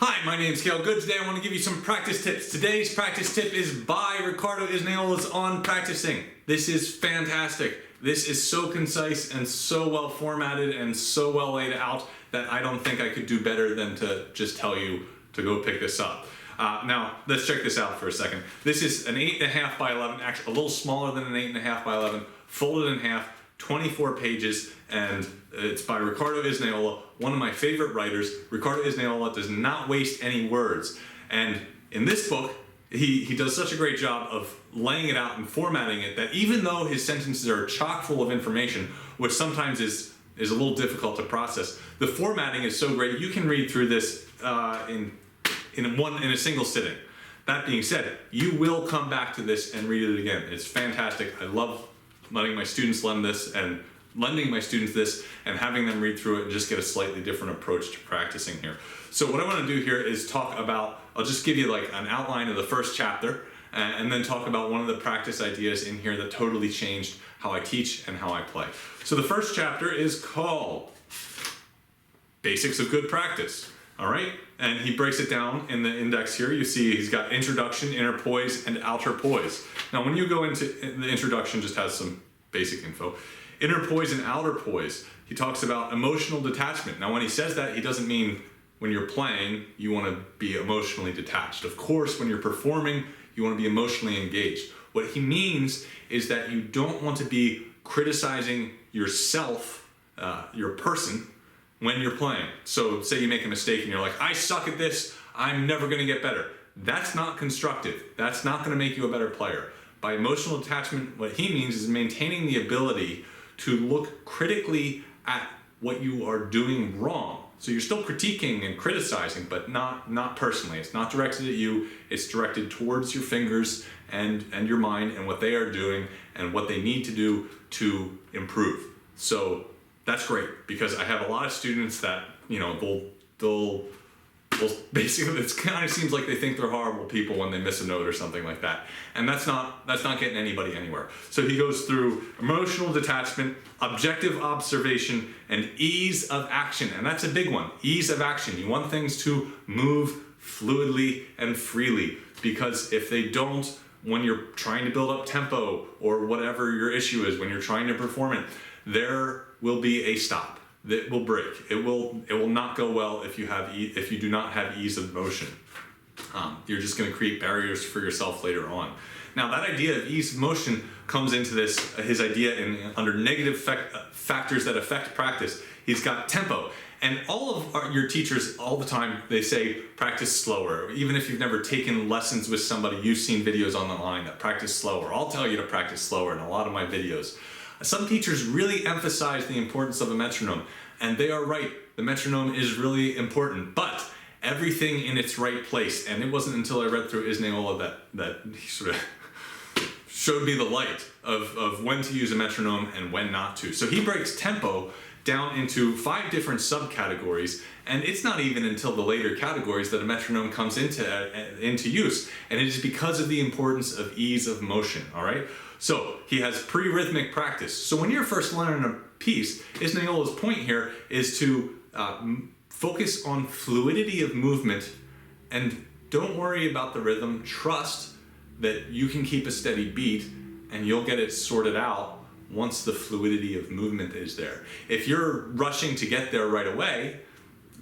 Hi, my name's Cale Good. Today I want to give you some practice tips. Today's practice tip is by Ricardo Iznaola's On Practicing. This is fantastic. This is so concise and so well formatted and so well laid out that I don't think I could do better than to just tell you to go pick this up. Now, let's check this out for a second. This is an 8.5 by 11, actually a little smaller than an 8.5 by 11, folded in half, 24 pages, and it's by Ricardo Iznaola, one of my favorite writers. Ricardo Iznaola does not waste any words. And in this book, he does such a great job of laying it out and formatting it that even though his sentences are chock full of information, which sometimes is a little difficult to process, the formatting is so great you can read through this in a single sitting. That being said, you will come back to this and read it again. It's fantastic. I love letting my students lending my students this and having them read through it and just get a slightly different approach to practicing here. So what I want to do here is talk about, I'll just give you like an outline of the first chapter and then talk about one of the practice ideas in here that totally changed how I teach and how I play. So the first chapter is called Basics of Good Practice. All right, and he breaks it down in the index here. You see he's got introduction, inner poise, and outer poise. Now when you go into the introduction, just has some basic info. Inner poise and outer poise. He talks about emotional detachment. Now when he says that, he doesn't mean when you're playing, you want to be emotionally detached. Of course, when you're performing, you want to be emotionally engaged. What he means is that you don't want to be criticizing yourself, your person, when you're playing. So say you make a mistake and you're like, I suck at this, I'm never gonna get better. That's not constructive. That's not gonna make you a better player. By emotional attachment, what he means is maintaining the ability to look critically at what you are doing wrong. So you're still critiquing and criticizing, but not personally. It's not directed at you, it's directed towards your fingers and your mind and what they are doing and what they need to do to improve. So that's great, because I have a lot of students that, you know, they'll basically, it kind of seems like they think they're horrible people when they miss a note or something like that. And that's not getting anybody anywhere. So he goes through emotional detachment, objective observation, and ease of action. And that's a big one, ease of action. You want things to move fluidly and freely, because if they don't, when you're trying to build up tempo or whatever your issue is, when you're trying to perform it, there will be a stop that will break. It will not go well if you do not have ease of motion. You're just going to create barriers for yourself later on. Now that idea of ease of motion comes into his idea under negative factors that affect practice. He's got tempo. And all of your teachers all the time, they say practice slower. Even if you've never taken lessons with somebody, you've seen videos on the line that practice slower. I'll tell you to practice slower in a lot of my videos. Some teachers really emphasize the importance of a metronome, and they are right. The metronome is really important, but everything in its right place. And it wasn't until I read through Iznaola that he sort of showed me the light of when to use a metronome and when not to. So he breaks tempo down into 5 different subcategories, and it's not even until the later categories that a metronome comes into use, and it is because of the importance of ease of motion, all right? So he has pre-rhythmic practice. So when you're first learning a piece, Iznaola's point here is to focus on fluidity of movement and don't worry about the rhythm. Trust that you can keep a steady beat and you'll get it sorted out once the fluidity of movement is there. If you're rushing to get there right away,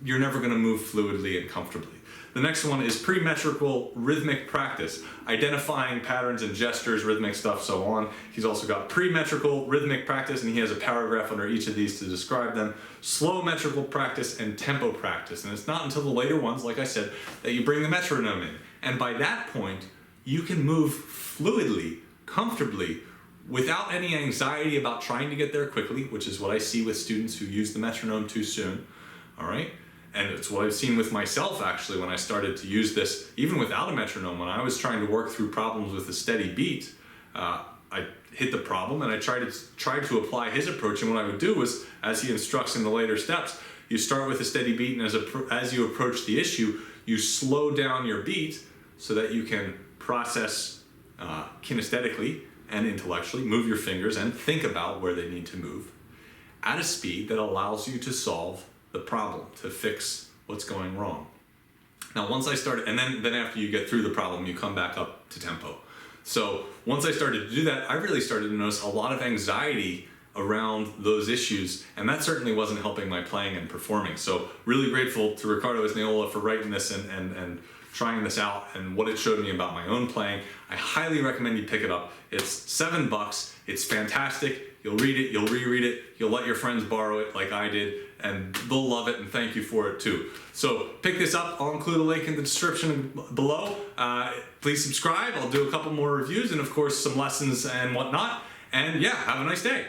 you're never going to move fluidly and comfortably. The next one is pre-metrical rhythmic practice, identifying patterns and gestures, rhythmic stuff, so on. He's also got pre-metrical rhythmic practice, and he has a paragraph under each of these to describe them. Slow metrical practice and tempo practice. And it's not until the later ones, like I said, that you bring the metronome in. And by that point, you can move fluidly, comfortably, without any anxiety about trying to get there quickly, which is what I see with students who use the metronome too soon, all right? And it's what I've seen with myself, actually, when I started to use this, even without a metronome. When I was trying to work through problems with a steady beat, I hit the problem and I tried to apply his approach. And what I would do was, as he instructs in the later steps, you start with a steady beat, and as you approach the issue, you slow down your beat so that you can process kinesthetically and intellectually, move your fingers and think about where they need to move at a speed that allows you to solve the problem, to fix what's going wrong. Now, once I started, and then after you get through the problem, you come back up to tempo. So once I started to do that, I really started to notice a lot of anxiety around those issues, and that certainly wasn't helping my playing and performing. So really grateful to Ricardo Iznaola for writing this and trying this out and what it showed me about my own playing. I highly recommend you pick it up. It's $7. It's fantastic. You'll read it, you'll reread it, you'll let your friends borrow it like I did, and they'll love it and thank you for it too. So pick this up. I'll include a link in the description below. Please subscribe. I'll do a couple more reviews and of course some lessons and whatnot. And yeah, have a nice day.